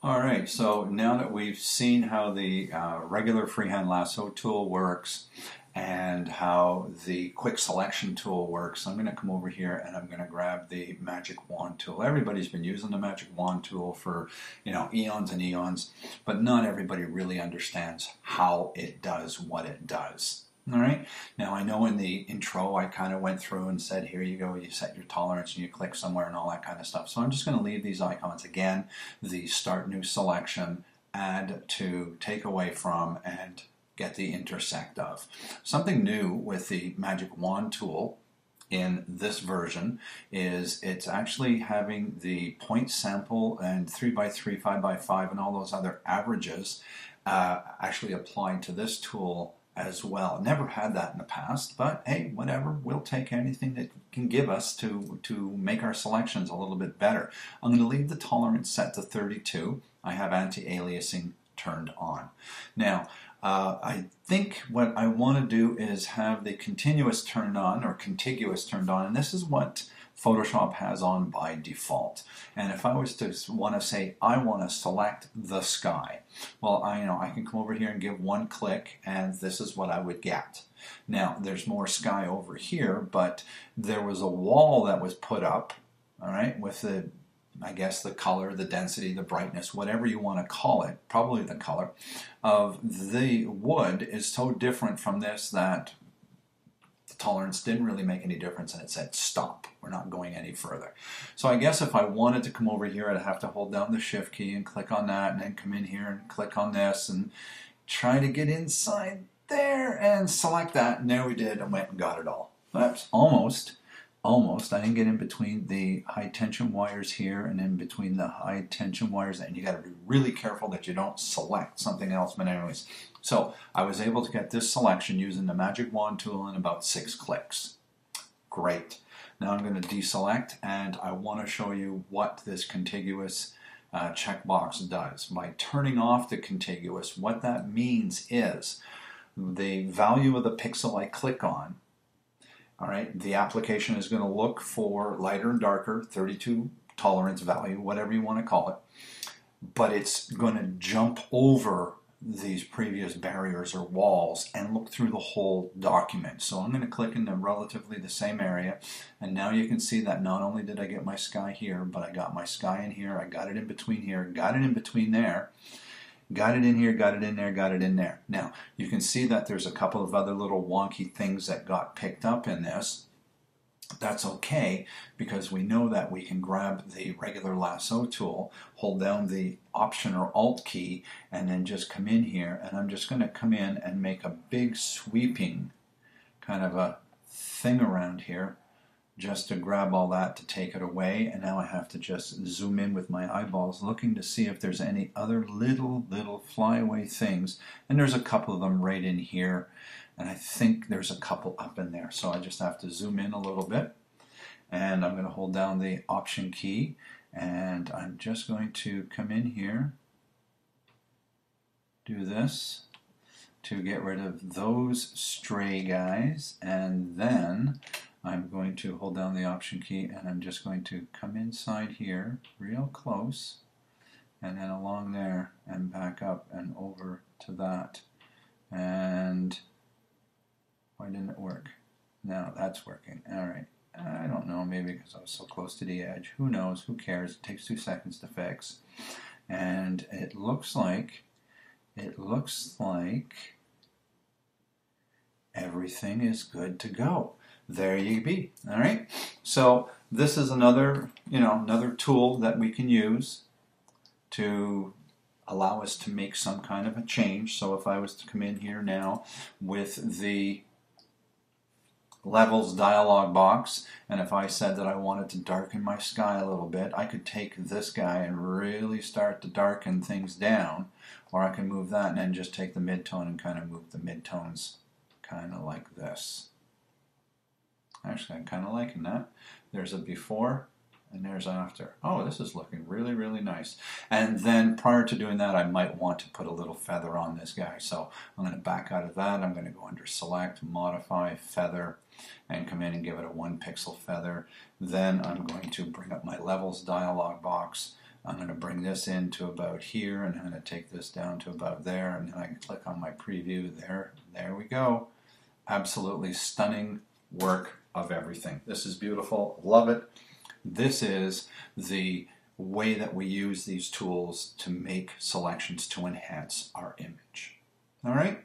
All right, so now that we've seen how the regular freehand lasso tool works and how the quick selection tool works, I'm going to come over here and I'm going to grab the magic wand tool. Everybody's been using the magic wand tool for, eons and eons, but not everybody really understands how it does what it does. All right. Now I know in the intro I kind of went through and said, here you go, you set your tolerance and you click somewhere and all that kind of stuff. So I'm just going to leave these icons again, the start new selection, add to, take away from, and get the intersect of. Something new with the magic wand tool in this version is it's actually having the point sample and 3x3, 5x5 and all those other averages actually applied to this tool as well. Never had that in the past, but hey, whatever. We'll take anything that can give us to make our selections a little bit better. I'm going to leave the tolerance set to 32. I have anti-aliasing turned on. Now, I think what I want to do is have the continuous turned on or contiguous turned on, and this is what Photoshop has on by default. And if I was to want to say I want to select the sky, well, I can come over here and give one click, and this is what I would get. Now, there's more sky over here, but there was a wall that was put up, all right, with the, I guess, the color, the density, the brightness, whatever you want to call it, probably the color of the wood is so different from this that the tolerance didn't really make any difference, and it said stop. We're not going any further. So I guess if I wanted to come over here, I'd have to hold down the shift key and click on that, and then come in here and click on this and try to get inside there and select that. And there we did, and went and got it all. That's almost. I didn't get in between the high tension wires here and in between the high tension wires, and you got to be really careful that you don't select something else. But anyways, so I was able to get this selection using the magic wand tool in about 6 clicks. Great. Now I'm going to deselect, and I want to show you what this contiguous checkbox does. By turning off the contiguous, what that means is the value of the pixel I click on, all right, the application is going to look for lighter and darker, 32 tolerance value, whatever you want to call it, but it's going to jump over these previous barriers or walls and look through the whole document. So I'm going to click in the relatively the same area, and now you can see that not only did I get my sky here, but I got my sky in here, I got it in between here, got it in between there, got it in here, got it in there, got it in there. Now, you can see that there's a couple of other little wonky things that got picked up in this. That's okay, because we know that we can grab the regular lasso tool, hold down the Option or Alt key, and then just come in here, and I'm just going to come in and make a big sweeping kind of a thing around here, just to grab all that to take it away. And now I have to just zoom in with my eyeballs, looking to see if there's any other little flyaway things. And there's a couple of them right in here, and I think there's a couple up in there. So I just have to zoom in a little bit, and I'm going to hold down the Option key, and I'm just going to come in here, do this to get rid of those stray guys, and then I'm going to hold down the Option key, and I'm just going to come inside here real close, and then along there and back up and over to that. And why didn't it work? Now that's working. All right. I don't know, maybe because I was so close to the edge. Who knows? Who cares? It takes 2 seconds to fix. And it looks like everything is good to go. There you be. All right. So this is another tool that we can use to allow us to make some kind of a change. So if I was to come in here now with the levels dialog box, and if I said that I wanted to darken my sky a little bit, I could take this guy and really start to darken things down, or I can move that and then just take the midtone and kind of move the midtones kind of like this. Actually, I'm kind of liking that. There's a before and there's after. Oh, this is looking really nice. And then prior to doing that, I might want to put a little feather on this guy. So I'm going to back out of that. I'm going to go under Select, Modify, Feather, and come in and give it a 1 pixel feather. Then I'm going to bring up my Levels dialog box, I'm going to bring this in to about here, and I'm going to take this down to about there, and then I can click on my preview. There we go. Absolutely stunning work of everything. This is beautiful. Love it. This is the way that we use these tools to make selections to enhance our image. All right?